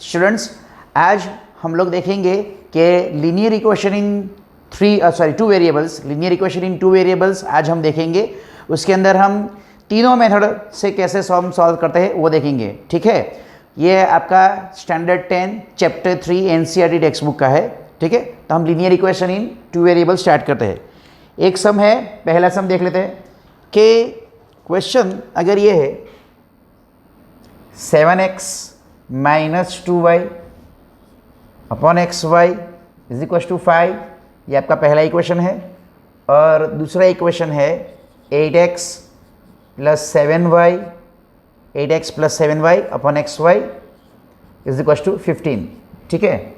Students, आज हम लोग देखेंगे कि linear equation in two variables, linear equation in two variables आज हम देखेंगे। उसके अंदर हम तीनों मेथड से कैसे सॉल्व करते हैं वो देखेंगे। ठीक है, ये आपका standard 10 chapter 3 NCERT text book का है। ठीक है, तो हम linear equation in two variable start करते हैं। एक सम है, पहला सम देख लेते हैं कि क्वेश्चन अगर ये है 7x minus 2y upon XY is equal to 5, ये आपका पहला इक्वेशन है। और दूसरा इक्वेशन है 8x plus 7y, 8x plus 7y upon XY is equal to 15। ठीक है,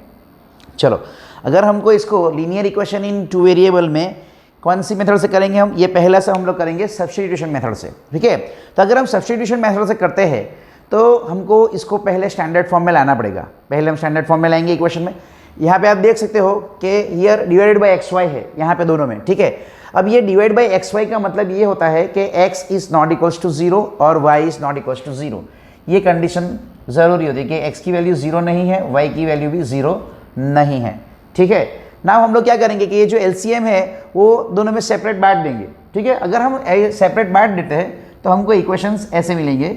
चलो अगर हमको इसको linear equation in two variable में कौन सी मेथड से करेंगे हम, ये पहला से हम लोग करेंगे सब्स्टिट्यूशन मेथड से। ठीक है, तो अगर हम सब्स्टिट्यूशन मेथड से करते हैं तो हमको इसको पहले स्टैंडर्ड फॉर्म में लाना पड़ेगा। पहले हम स्टैंडर्ड फॉर्म में लाएंगे इक्वेशन में। यहाँ पे आप देख सकते हो कि हियर डिवाइडेड बाय XY है यहाँ पे दोनों में। ठीक है, अब ये डिवाइड बाय XY का मतलब ये होता है कि x is not equals to 0 और y is not equals to 0। ये कंडीशन ज़रूरी होती है कि x की वैल्यू 0 नहीं है, y की वैल्यू भी 0 नहीं है। ठीक है, ना हम लोग क्या करेंगे कि ये जो LCM है वो दोनों में सेपरेट बांट देंगे। ठीक है, अगर हम सेपरेट बांट देते हैं तो हमको इक्वेशंस ऐसे मिलेंगे,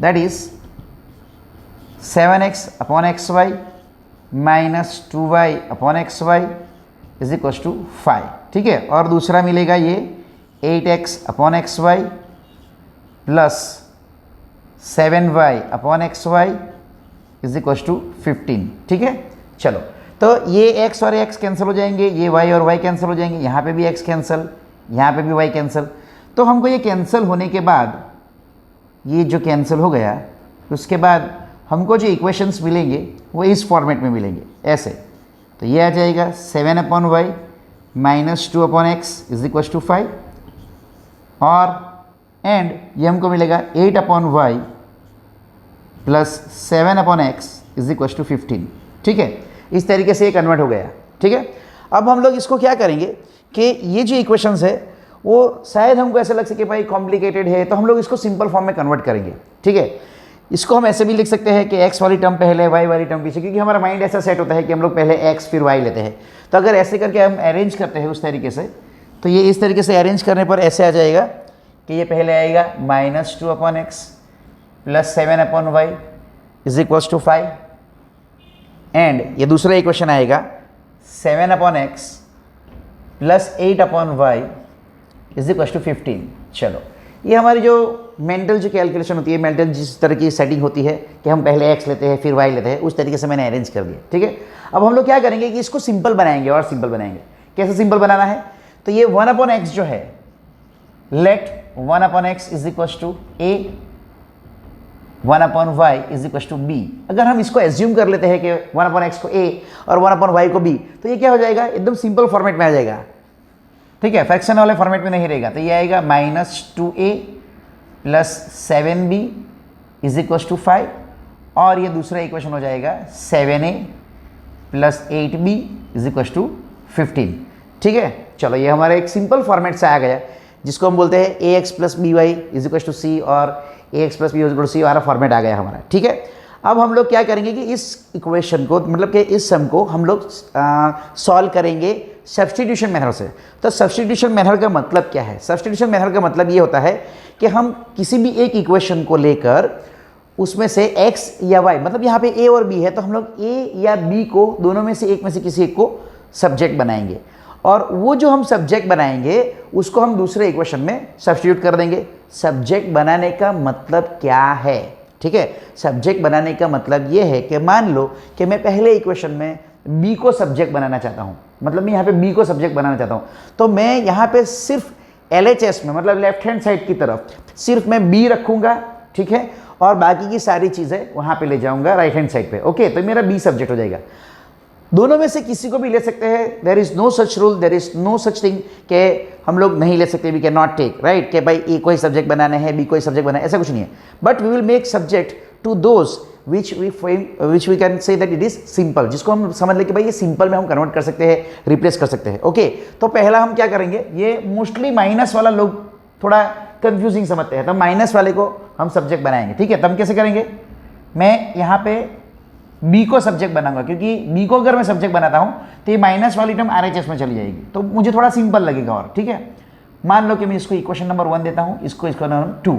that is 7x upon XY minus 2y upon XY is equal to 5। ठीक है, और दूसरा मिलेगा ये 8x upon XY plus 7y upon XY is equal to 15। ठीक है, चलो तो ये x और x कैंसिल हो जाएंगे, ये y और y कैंसिल हो जाएंगे, यहाँ पे भी x कैंसिल, यहाँ पे भी y कैंसिल। तो हमको ये कैंसिल होने के बाद ये जो कैंसिल हो गया, उसके बाद हमको जो इक्वेशंस मिलेंगे वो इस फॉर्मेट में मिलेंगे ऐसे। तो ये आ जाएगा 7 upon y minus 2 upon x is equal to 5, और एंड ये हमको मिलेगा 8 upon y plus 7 upon x is equal to 15। ठीक है, इस तरीके से ये कन्वर्ट हो गया। ठीक है, अब हम लोग इसको क्या करेंगे कि ये जो इक्वेशंस है वो शायद हमको ऐसा लग सके भाई कॉम्प्लिकेटेड है, तो हम लोग इसको सिंपल फॉर्म में कन्वर्ट करेंगे। ठीक है, इसको हम ऐसे भी लिख सकते हैं कि x वाली टर्म पहले y वाली टर्म पीछे, क्योंकि हमारा माइंड ऐसा सेट होता है कि हम लोग पहले x फिर y लेते हैं। तो अगर ऐसे करके हम अरेंज करते हैं उस तरीके से, तो ये इस तरीके से अरेंज करने पर ऐसे आ जाएगा कि ये पहले आएगा minus 2 upon x plus 7 upon y is equals to 5, and ये दूसरा इक्वेशन आएगा 7 upon x plus 8 upon y is equals to 15। चलो, ये हमारी जो मेंटल जो कैलकुलेशन होती है, मेंटल जिस तरह की सेटिंग होती है कि हम पहले x लेते हैं फिर y लेते हैं, उस तरीके से मैंने अरेंज कर दिया। ठीक है, अब हम लोग क्या करेंगे कि इसको सिंपल बनाएंगे और सिंपल बनाएंगे। कैसे सिंपल बनाना है, तो ये 1 अपॉन एक्स जो है, let 1 upon x is equal to a, 1 upon y is equal to b। अगर हम इसको एज्यूम कर लेते हैं कि 1 अपॉन एक्स को a और 1 अपॉन वाई को b, तो ये क्या हो जाएगा, एकदम सिंपल फॉर्मेट में आ जाएगा। ठीक है, फ्रैक्शन वाले फॉर्मेट में नहीं रहेगा। तो ये आएगा minus 2a plus 7b is equal to 5, और ये दूसरा इक्वेशन हो जाएगा 7a plus 8b is equal to 15। ठीक है, चलो ये हमारा एक सिंपल फॉर्मेट से आ गया, जिसको हम बोलते हैं ax plus B Y is equal to C, और ax plus B is equal to C वाला फॉर्मेट आ गया हमारा। ठीक है, अब हम लोग क्या करेंगे कि इस इक्वेशन को, मतलब कि इस सम को हम लोग सॉल्व करेंगे सब्स्टिट्यूशन मेथड से। तो सब्स्टिट्यूशन मेथड का मतलब क्या है, सब्स्टिट्यूशन मेथड का मतलब ये होता है कि हम किसी भी एक इक्वेशन को लेकर उसमें से x या y, मतलब यहाँ पे a और b है, तो हम लोग a या b को दोनों में से एक किसी एक को सब्जेक्ट बनाएंगे, और वो जो हम सब्जेक्ट बनाएंगे उसको हम दूसरे इक्वेशन में सब्स्टिट्यूट कर देंगे। सब्जेक्ट बनाने का मतलब क्या है, ठीक है, सब्जेक्ट बनाने का मतलब ये है कि मान लो कि मैं पहले इक्वेशन में b को सब्जेक्ट बनाना चाहता हूँ, मतलब मैं यहाँ पे b को सब्जेक्ट बनाना चाहता हूँ, तो मैं यहाँ पे सिर्फ LHS में, मतलब लेफ्ट हैंड साइड की तरफ सिर्फ मैं b रखूँगा। ठीक है, और बाकी की सारी चीज़ें वहाँ पे ले जाऊँगा राइट हैंड साइड पे। ओके, तो मेरा b सब्जेक्ट हो जाएगा। दोनों में से किसी को भी ले सकते हैं, there is no such rule, there is no such thing कि हम लोग नहीं ले सकते, we can not take, right, कि भाई ए को ही सब्जेक्ट बनाना है, बी को ही सब्जेक्ट बनाना है, ऐसा कुछ नहीं है। But we will make subject to those which we can say that it is simple, जिसको हम समझ ले कि भाई ये सिंपल में हम कन्वर्ट कर सकते हैं, रिप्लेस कर सकते हैं। ओके, तो पहला हम क्या करेंगे, ये मोस्टली माइनस वाला लोग थोड़ा कंफ्यूजिंग समझते हैं, तो माइनस वाले को हम सब्जेक्ट बनाएंगे। ठीक है, तो हम कैसे करेंगे, मैं यहाँ पे बी को सब्जेक्ट बनाऊंगा, क्योंकि बी को अगर मैं सब्जेक्ट बनाता हूं तो ये माइनस वाली टर्म RHS में चली जाएगी, तो मुझे थोड़ा सिंपल लगेगा। और ठीक है, मान लो कि मैं इसको इक्वेशन नंबर 1 देता हूं, इसको नंबर 2,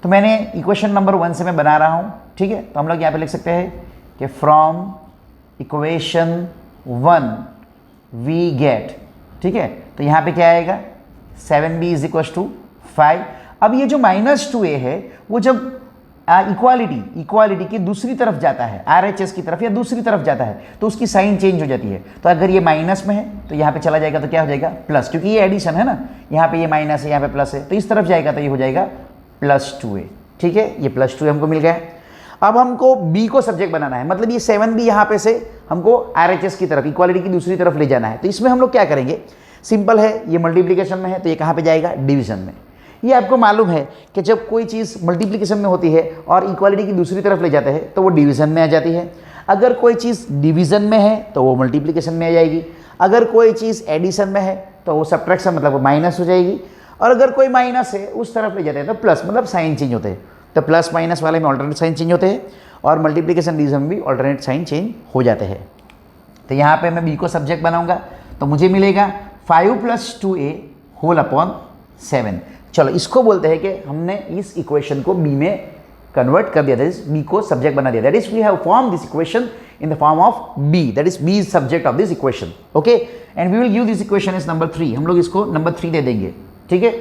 तो मैंने इक्वेशन नंबर 1 से मैं बना रहा हूं। ठीक है, तो हम लोग यहाँ पे लिख सकते हैं कि फ्रॉम इक्वेशन 1 वी गेट, ठीक है, तो यहाँ पे क्या आएगा 7b इज इक्वल टू 5। अब ये जो -2a है वो जब इक्वालिटी की दूसरी तरफ जाता है, RHS की तरफ या दूसरी तरफ जाता है, तो उसकी साइन चेंज हो जाती है। तो अगर ये माइनस में है तो यहाँ पे चला जाएगा तो क्या हो जाएगा प्लस, क्योंकि ये एडिशन है ना, यहाँ पे ये माइनस है, यहाँ पे प्लस है, तो इस तरफ जाएगा तो ये हो जाएगा +2a। ठीक है, ये +2 हमको मिल गया। अब हमको b को सब्जेक्ट बनाना है, मतलब ये 7b यहाँ पे से हमको RHS की तरफ, इक्वालिटी की दूसरी तरफ ले जाना है। तो इसमें हम लोग क्या करेंगे, सिंपल है, ये मल्टीप्लीकेशन में है तो ये कहाँ पे जाएगा डिवीजन में। ये आपको मालूम है कि जब कोई चीज़ मल्टीप्लिकेशन में होती है और इक्वालिटी की दूसरी तरफ ले जाते हैं तो वो डिवीज़न में आ जाती है। अगर कोई चीज़ डिवीज़न में है तो वो मल्टीप्लिकेशन में आ जाएगी। अगर कोई चीज़ एडिशन में है तो वो सब्ट्रैक्शन मतलब वो माइनस हो जाएगी। और अगर कोई माइनस है उस तरफ ले जाते हैं तो प्लस, मतलब साइन चेंज होते हैं। तो प्लस माइनस वाले में ऑल्टरनेट साइन चेंज होते हैं और मल्टीप्लिकेशन डिवीजन में भी ऑल्टरनेट साइन चेंज हो जाते हैं। तो यहाँ पर मैं बी को सब्जेक्ट बनाऊँगा तो मुझे मिलेगा 5 + 2a होल अपॉन 7। चलो इसको बोलते हैं कि हमने इस इक्वेशन को बी में कन्वर्ट कर दिया, दैट इज बी को सब्जेक्ट बना दिया। That is we have form this equation in the form of b, that is b is subject of this equation. Okay, and we will give this equation is number 3। हम लोग इसको number 3 दे देंगे। ठीक है,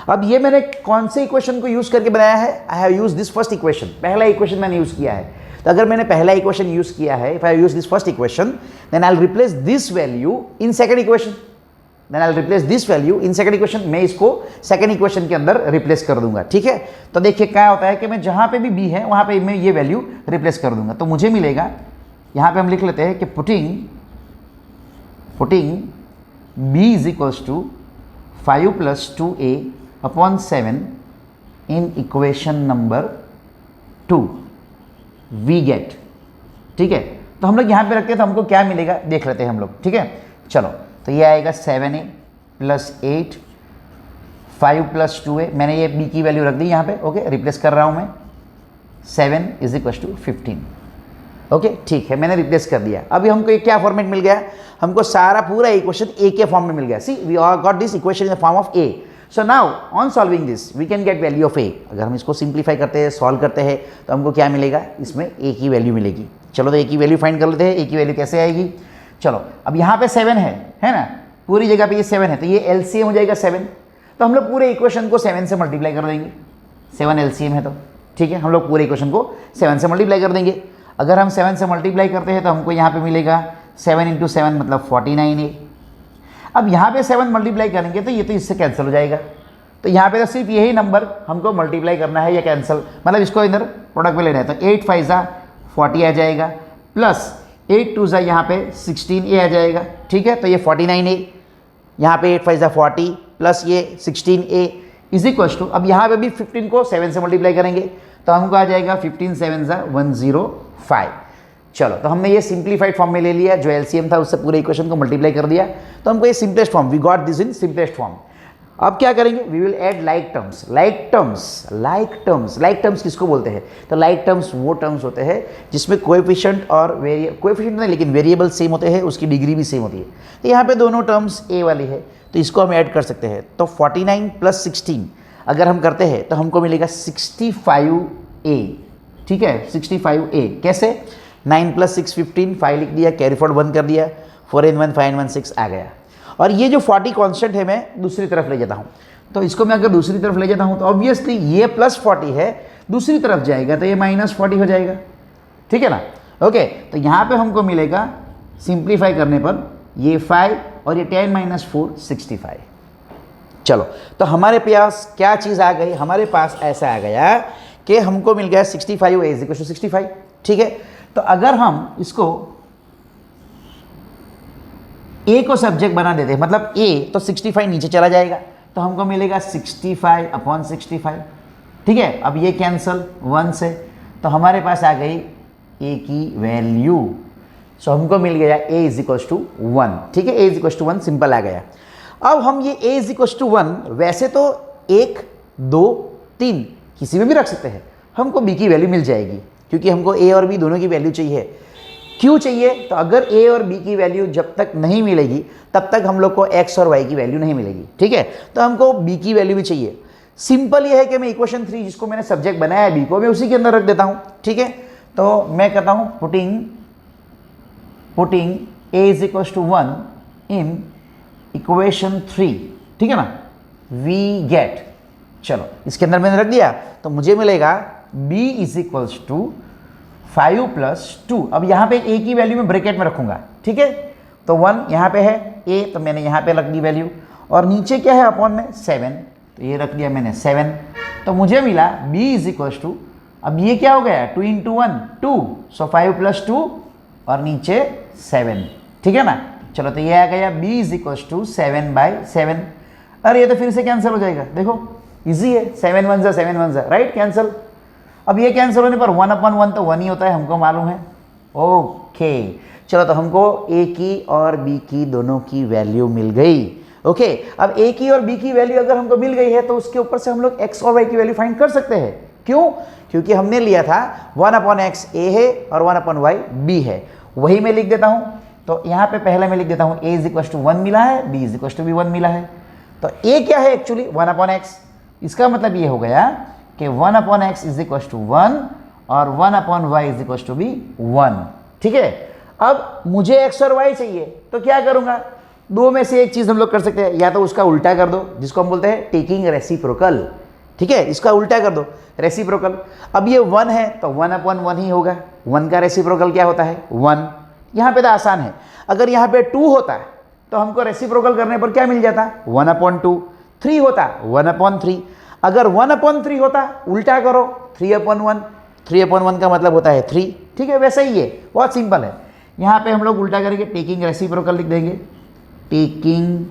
अब ये मैंने कौन से इक्वेशन को यूज करके बनाया है, I have use this first equation, पहला इक्वेशन मैंने यूज किया है। तो अगर मैंने पहला इक्वेशन यूज किया है, if I use this first equation, then I will replace this value in second equation, then I will replace this value in second equation. मैं इसको सेकंड इक्वेशन के अंदर रिप्लेस कर दूंगा। ठीक है, तो देखिए क्या होता है कि मैं जहां पे भी b है वहां पे मैं ये वैल्यू रिप्लेस कर दूंगा। तो मुझे मिलेगा, यहां पे हम लिख लेते हैं कि putting b is equals to 5 + 2a upon 7 in equation number 2 we get. ठीक है, तो हम लोग यहाँ पे रखते हैं तो हमको क्या मिलेगा देख लेते हैं हम लोग। ठीक है, चलो, तो ये आएगा 7a + 8, 5 + 2a, मैंने ये b की वैल्यू रख दी यहाँ पे। ओके, रिप्लेस कर रहा हूँ मैं, 7 इज इक्वल टू 15। ओके, ठीक है, मैंने रिप्लेस कर दिया। अभी हमको एक क्या फॉर्मेट मिल गया, हमको सारा पूरा इक्वेशन a के फॉर्म में मिल गया। See we are got this equation in the form of a। So now on solving this we can get value of a। अगर हम इसको सिंप्लीफाई करते हैं, सॉल्व करते हैं, तो हमको क्या मिलेगा, इसमें a की वैल्यू मिलेगी। चलो तो a की वैल्यू फाइंड कर लेते हैं। a की वैल्यू कैसे आएगी, चलो, अब यहाँ पे 7 है ना, पूरी जगह पे ये 7 है, तो ये LCM हो जाएगा 7। तो हम लोग पूरे इक्वेशन को 7 से मल्टीप्लाई कर देंगे, 7 LCM है तो। ठीक है, हम लोग पूरे इक्वेशन को 7 से मल्टीप्लाई कर देंगे। अगर हम 7 से मल्टीप्लाई करते हैं तो हमको यहाँ पे मिलेगा 7 × 7 मतलब 49a। अब यहाँ पे 7 मल्टीप्लाई करेंगे तो ये तो इससे कैंसिल हो जाएगा। तो यहाँ पे तो सिर्फ यही नंबर हमको मल्टीप्लाई करना है या कैंसिल, मतलब इसको इधर प्रोडक्ट में लेना है। तो 8 × 5 = 40 आ जाएगा, प्लस 8 × 2 यहाँ पे 16a आ जाएगा। ठीक है, तो ये 49a, यहाँ पे 8 × 5 = 40 प्लस ये 16a इज इक्वल टू, अब यहाँ पे भी 15 को 7 से मल्टीप्लाई करेंगे तो हमको आ जाएगा 15 × 7 = 105। चलो, तो हमने ये सिंप्लीफाइड फॉर्म में ले लिया, जो LCM था उससे पूरे इक्वेशन को मल्टीप्लाई कर दिया, तो हमको ये simplest form, we got this in simplest form. अब क्या करेंगे, we will add like terms किसको बोलते हैं, तो लाइक टर्म्स वो टर्म्स होते हैं जिसमें कोएफिशिएंट और कोएफिशिएंट नहीं लेकिन वेरिएबल सेम होते हैं, उसकी डिग्री भी सेम होती है। तो यहाँ पे दोनों टर्म्स a वाली है तो इसको हम ऐड कर सकते हैं। तो 49 + 16 अगर हम करते हैं तो हमको मिलेगा 65a। ठीक है, 65a कैसे, 9 + 6 15, 5 लिख दिया, कैरी फॉरवर्ड 1 कर दिया, 4 × 1 5 × 1 6 आ गया। और ये जो 40 कांस्टेंट है मैं दूसरी तरफ ले जाता हूँ, तो इसको मैं अगर दूसरी तरफ ले जाता हूँ तो ऑब्वियसली ये +40 है, दूसरी तरफ जाएगा तो ये -40 हो जाएगा। ठीक है ना, ओके, तो यहाँ पे हमको मिलेगा सिंप्लीफाई करने पर ये 5 और ये 10 - 4 65। चलो, तो हमारे पास क्या चीज़ आ गई, हमारे पास ऐसा आ गया कि हमको मिल गया 65a = 65। ठीक है, तो अगर हम इसको a को सब्जेक्ट बना देते हैं, मतलब a तो 65 नीचे चला जाएगा तो हमको मिलेगा 65/65। ठीक है, अब ये कैंसल 1 से, तो हमारे पास आ गई a की वैल्यू। सो हमको मिल गया a = 1। ठीक है, a = 1 सिंपल आ गया। अब हम ये a = 1 वैसे तो 1 2 3 किसी में भी रख सकते हैं, हमको b की वैल्यू मिल जाएगी क्योंकि हमको a और b दोनों की वैल्यू चाहिए। क्यों चाहिए? तो अगर ए और बी की वैल्यू जब तक नहीं मिलेगी तब तक हम लोग को एक्स और वाई की वैल्यू नहीं मिलेगी, ठीक है। तो हमको बी की वैल्यू भी चाहिए। सिंपल ये है कि मैं इक्वेशन 3 जिसको मैंने सब्जेक्ट बनाया है बी को, मैं उसी के अंदर रख देता हूं, ठीक है। तो मैं कहता हूं putting a is equal to 1 in equation 3, ठीक है ना, वी गेट, चलो इसके अंदर मैंने रख दिया तो मुझे मिलेगा b is equals to 5 plus 2। अब यहाँ पे a की वैल्यू में ब्रैकेट में रखूंगा, ठीक है। तो 1 यहाँ पे है a, तो मैंने यहाँ पे रख दी वैल्यू, और नीचे क्या है अपॉन में 7, तो ये रख दिया मैंने 7। तो मुझे मिला b इज इक्वल्स टू, अब ये क्या हो गया 2 इंटू 1 2, सो 5 प्लस 2 और नीचे 7, ठीक है ना। चलो तो ये आ गया b इज इक्वल्स टू 7/7। अरे ये तो फिर से कैंसिल हो जाएगा, देखो इजी है, 7 1 जा 7 1 जा, राइट, कैंसिल। अब ये कैंसिल होने पर 1/1 तो 1 ही होता है, हमको मालूम है। ओके, चलो तो हमको a की और b की दोनों की वैल्यू मिल गई। ओके, अब a की और b की वैल्यू अगर हमको मिल गई है तो उसके ऊपर से हम लोग x और y की वैल्यू फाइंड कर सकते हैं। क्यों? क्योंकि हमने लिया था 1/x a है और 1/y b है। वही मैं लिख देता हूं, तो यहां पे पहले मैं लिख देता हूं a इज इक्वल टू 1 मिला है, b इज इक्वल टू भी 1 मिला है। तो a क्या है एक्चुअली 1/x, इसका मतलब ये हो गया कि 1/x इज इक्वल टू 1 और 1/y इज इक्वल टू भी 1, ठीक है। अब मुझे x और y चाहिए तो क्या करूंगा, दो में से एक चीज हम लोग कर सकते हैं, या तो उसका उल्टा कर दो जिसको हम बोलते हैं टेकिंग रेसिप्रोकल, ठीक है, इसका उल्टा कर दो रेसिप्रोकल। अब ये 1 है तो 1/1 ही होगा, 1 का रेसिप्रोकल क्या होता है 1। यहाँ पे तो आसान है, अगर यहाँ पे 2 होता तो हमको रेसिप्रोकल करने पर क्या मिल जाता 1/2, 3 होता 1/3, अगर 1/3 होता उल्टा करो 3/1, 3/1 का मतलब होता है 3, ठीक है। वैसे ही ये बहुत सिंपल है, यहाँ पे हम लोग उल्टा करेंगे, टेकिंग रेसिप्रोकल लिख देंगे, टेकिंग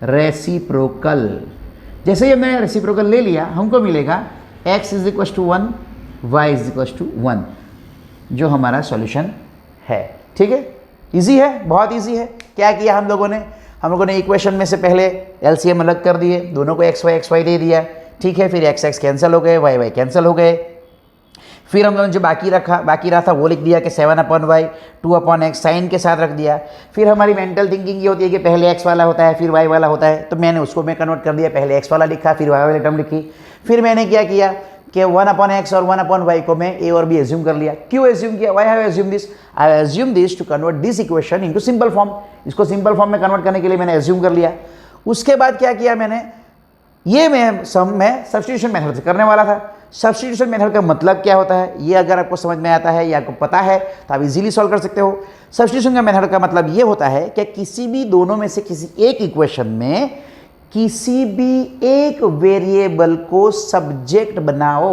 रेसिप्रोकल। जैसे ही हमने रेसिप्रोकल ले लिया हमको मिलेगा x is equal to 1, y is equal to 1, जो हमारा सॉल्यूशन है, ठीक है। इजी है, बहुत इजी है। क्या किया हम लोगों ने इक्वेशन में से पहले एलसीएम अलग कर दिए, दोनों को x y दे दिया, ठीक है। फिर x कैंसिल हो गए, y कैंसिल हो गए। फिर हम लोगों ने जो बाकी रहा था वो लिख दिया कि 7/y 2/x साइन के साथ रख दिया। फिर हमारी मेंटल थिंकिंग ये होती है कि पहले x वाला होता है फिर y वाला होता है, तो मैंने उसको कन्वर्ट कर दिया, पहले x वाला लिखा फिर y वाली टर्म लिखी। फिर मैंने क्या किया कि 1/x और 1/y को मैं a और b एज्यूम कर लिया। क्यों एज्यूम किया, why have assume this, I have assume this to convert this equation into simple form. इसको सिंपल फॉर्म में कन्वर्ट करने के लिए मैंने एज्यूम कर लिया। उसके बाद क्या किया मैंने, ये मैं सब्स्टिट्यूशन मेथड से करने वाला था। सब्स्टिट्यूशन मेथड का मतलब क्या होता है, ये अगर आपको समझ में आता है या आपको पता है तो आप इजीली सॉल्व कर सकते हो। सब्स्टिट्यूशन का मेथड का मतलब ये होता है कि किसी भी दोनों में से किसी एक इक्वेशन में किसी भी एक वेरिएबल को सब्जेक्ट बनाओ।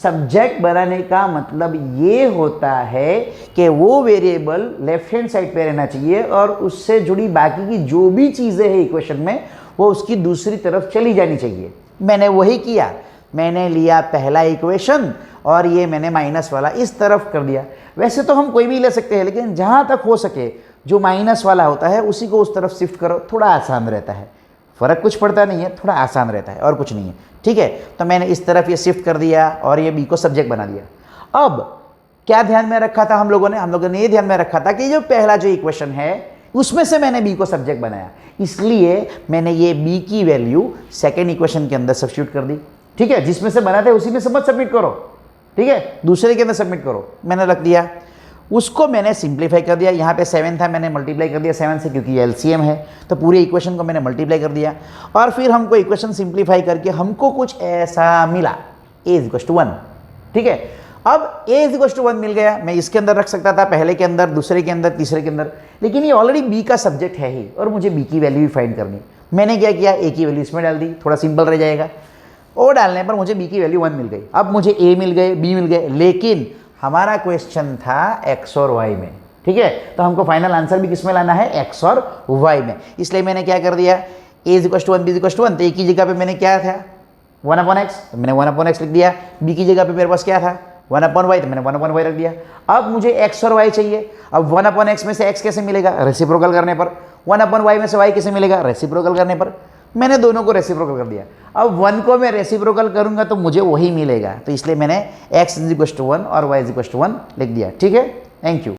सब्जेक्ट बनाने का मतलब ये होता है कि वो वेरिएबल लेफ्ट हैंड साइड पे रहना चाहिए और उससे जुड़ी बाकी की जो भी चीज़ें हैं इक्वेशन में वो उसकी दूसरी तरफ चली जानी चाहिए। मैंने वही किया, मैंने लिया पहला इक्वेशन और ये मैंने माइनस वाला इस तरफ कर दिया। वैसे तो हम कोई भी ले सकते हैं, लेकिन जहाँ तक हो सके जो माइनस वाला होता है उसी को उस तरफ शिफ्ट करो, थोड़ा आसान रहता है। फ़र्क कुछ पड़ता नहीं है, थोड़ा आसान रहता है और कुछ नहीं है, ठीक है। तो मैंने इस तरफ ये शिफ्ट कर दिया और ये बी को सब्जेक्ट बना दिया। अब क्या ध्यान में रखा था हम लोगों ने ये ध्यान में रखा था कि जो पहला जो इक्वेशन है उसमें से मैंने बी को सब्जेक्ट बनाया, इसलिए मैंने ये बी की वैल्यू सेकेंड इक्वेशन के अंदर सब्स्टिट्यूट कर दी, ठीक है। जिसमें से बनाते उसी में से मत सबमिट करो, ठीक है, दूसरे के अंदर सबमिट करो। मैंने रख दिया, उसको मैंने सिंप्लीफाई कर दिया। यहाँ पे 7 था, मैंने मल्टीप्लाई कर दिया 7 से, क्योंकि एलसीएम है तो पूरे इक्वेशन को मैंने मल्टीप्लाई कर दिया। और फिर हमको इक्वेशन सिंप्लीफाई करके हमको कुछ ऐसा मिला a = 1, ठीक है। अब a = 1 मिल गया, मैं इसके अंदर रख सकता था, पहले के अंदर, दूसरे के अंदर, तीसरे के अंदर, लेकिन ये ऑलरेडी b का सब्जेक्ट है ही और मुझे b की वैल्यू भी फाइंड करनी। मैंने क्या किया, a की वैल्यू इसमें डाल दी, थोड़ा सिंपल रह जाएगा। और डालने पर मुझे b की वैल्यू 1 मिल गई। अब मुझे a मिल गए, b मिल गए, लेकिन हमारा क्वेश्चन था x और y में, ठीक है। तो हमको फाइनल आंसर भी किस में लाना है, x और y में। इसलिए मैंने क्या कर दिया, a = 1 b = 1, तो a की जगह पे मैंने क्या था 1/x, तो मैंने 1/x लिख दिया। b की जगह पे मेरे पास क्या था 1/y, तो मैंने 1/y रख दिया। अब मुझे x और y चाहिए। अब 1/x में से x कैसे मिलेगा, रेसिप्रोकल करने पर। 1/y में से y कैसे मिलेगा, रेसिप्रोकल करने पर। मैंने दोनों को रेसिप्रोकल कर दिया। अब 1 को मैं रेसिप्रोकल करूंगा तो मुझे वही मिलेगा, तो इसलिए मैंने x = 1 और y = 1 लिख दिया, ठीक है। Thank you.